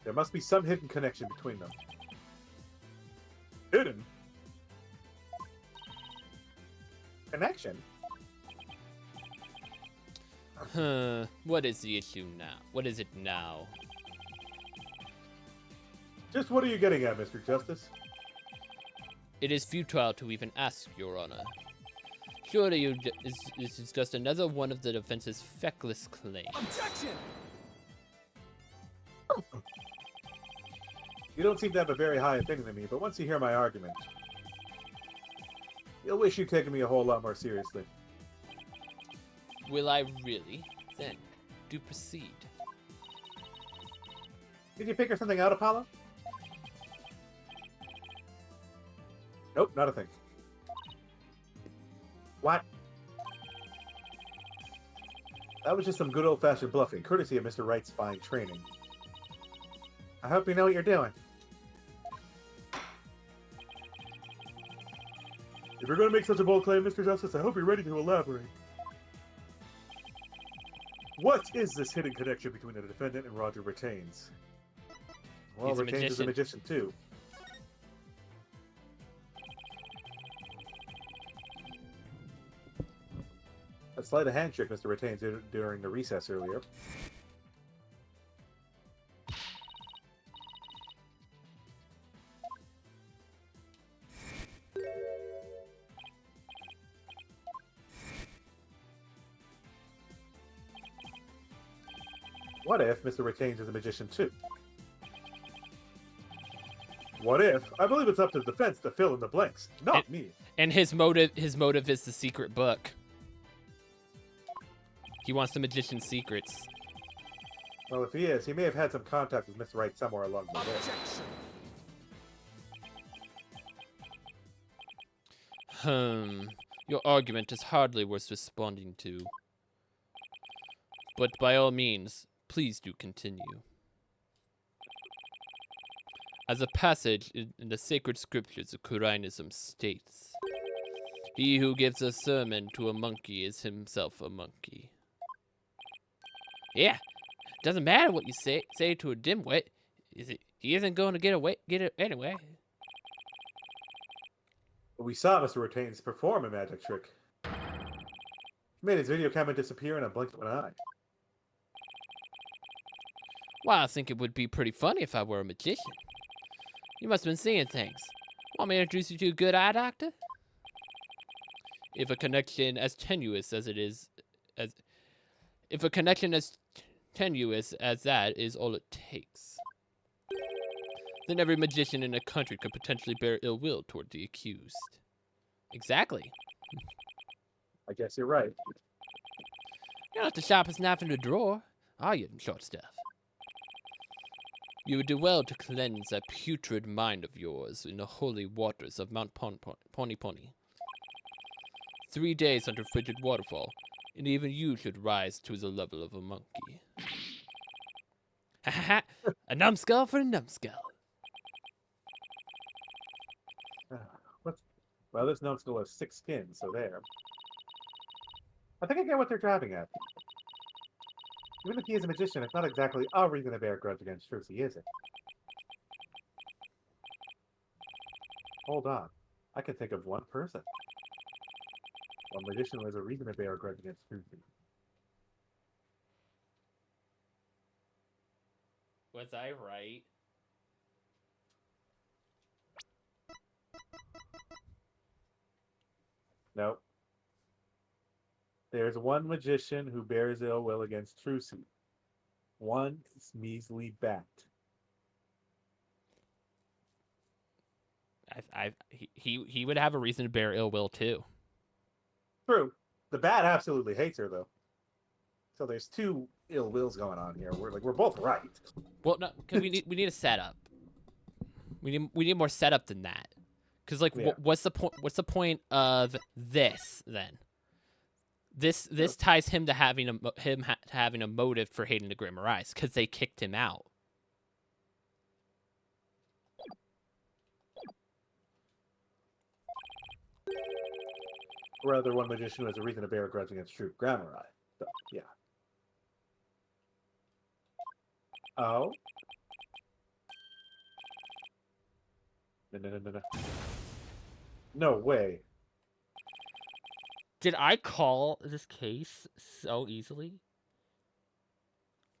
There must be some hidden connection between them. Hidden? connection. What is the issue now? What is it now? Just what are you getting at, Mr. Justice? It is futile to even ask, Your Honor. Surely this is just another one of the defense's feckless claims. Objection! You don't seem to have a very high opinion of me, but once you hear my argument, you'll wish you'd taken me a whole lot more seriously. Will I really? Then, do proceed. Did you figure something out, Apollo? Nope, not a thing. What? That was just some good old-fashioned bluffing, courtesy of Mr. Wright's fine training. I hope you know what you're doing. If you're going to make such a bold claim, Mr. Justice, I hope you're ready to elaborate. What is this hidden connection between the defendant and Roger Retains? Well, He's a Retains is a magician, too. A sleight of hand trick Mr. Retains did during the recess earlier. What if Mr. Retains is a magician too? What if? I believe it's up to the defense to fill in the blanks, not me. And his motive is the secret book. He wants the magician's secrets. Well, if he is, he may have had some contact with Miss Wright somewhere along the way. Objection! Your argument is hardly worth responding to. But by all means, please do continue. As a passage in the sacred scriptures of Qur'anism states, he who gives a sermon to a monkey is himself a monkey. Yeah, doesn't matter what you say to a dimwit. He isn't going to get it anyway. We saw Mr. Retains perform a magic trick. He made his video camera disappear in a blink of an eye. Well, I think it would be pretty funny if I were a magician. You must have been seeing things. Want me to introduce you to a good eye doctor? If a connection as tenuous as that is all it takes, then every magician in the country could potentially bear ill will toward the accused. Exactly. I guess you're right. You're not the sharpest knife in the drawer, are you, short stuff? You would do well to cleanse that putrid mind of yours in the holy waters of Mount Pony Pony. 3 days under frigid waterfall, and even you should rise to the level of a monkey. Ha ha ha! A numbskull for a numbskull. Well, this numbskull has 6 skins, so there. I think I get what they're driving at. Even if he is a magician, it's not exactly a reason to bear a grudge against Trucy, is it? Hold on. I can think of one person. One magician who has a reason to bear a grudge against Trucy. Was I right? Nope. There's one magician who bears ill will against Trucy. One measly bat. He would have a reason to bear ill will too. True. The bat absolutely hates her though. So there's 2 ill wills going on here. We're both right. Well, no, because we need a setup. We need more setup than that. Because Yeah. what's the point? What's the point of this then? This ties him to having a motive for hating the Grimmerize because they kicked him out. Or rather, one magician who has a reason to bear a grudge against True Grammar Eye. So, yeah. Oh? No. No way. Did I call this case so easily?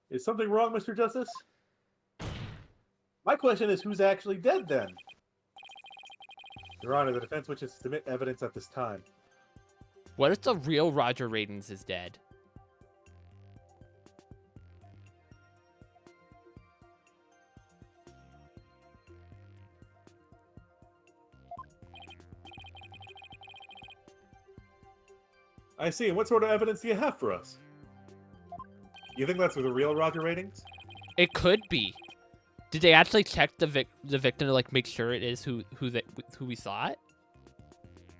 Is something wrong, Mr. Justice? My question is, who's actually dead then? Your Honor, the defense wishes to submit evidence at this time. What if the real Roger Ratings is dead? I see. And what sort of evidence do you have for us? You think that's the real Roger Ratings? It could be. Did they actually check the victim to like make sure it is who we saw it?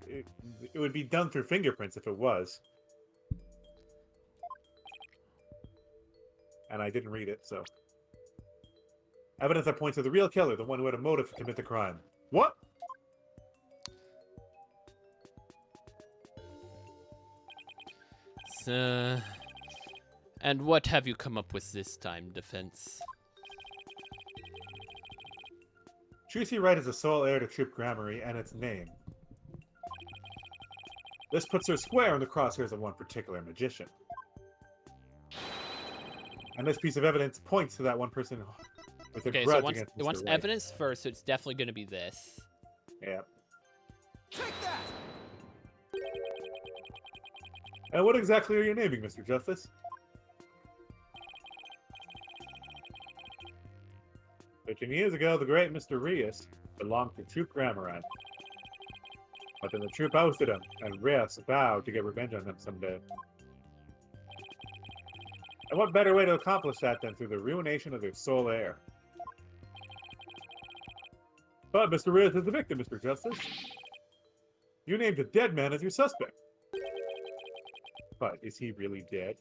It would be done through fingerprints if it was. And I didn't read it, so. Evidence that points to the real killer, the one who had a motive to commit the crime. What? And what have you come up with this time, defense? Tracy Wright is the sole heir to Troop Gramarye and its name. This puts her square in the crosshairs of one particular magician. And this piece of evidence points to that one person with a grudge against Mr. it wants Wright. evidence first, so it's definitely going to be this. Yeah. Take that! And what exactly are you naming, Mr. Justice? 13 years ago, the great Mr. Ruse belonged to Troop Gramarye. But then the troop ousted him, and Ruse vowed to get revenge on them someday. And what better way to accomplish that than through the ruination of their sole heir? But Mr. Ruse is the victim, Mr. Justice. You named a dead man as your suspect. But is he really dead?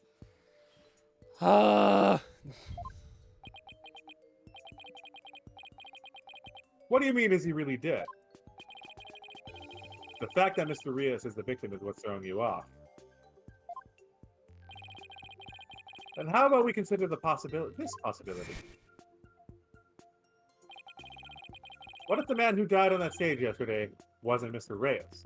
What do you mean, is he really dead? The fact that Mr. Ruse is the victim is what's throwing you off. Then how about we consider this possibility? What if the man who died on that stage yesterday wasn't Mr. Reyes?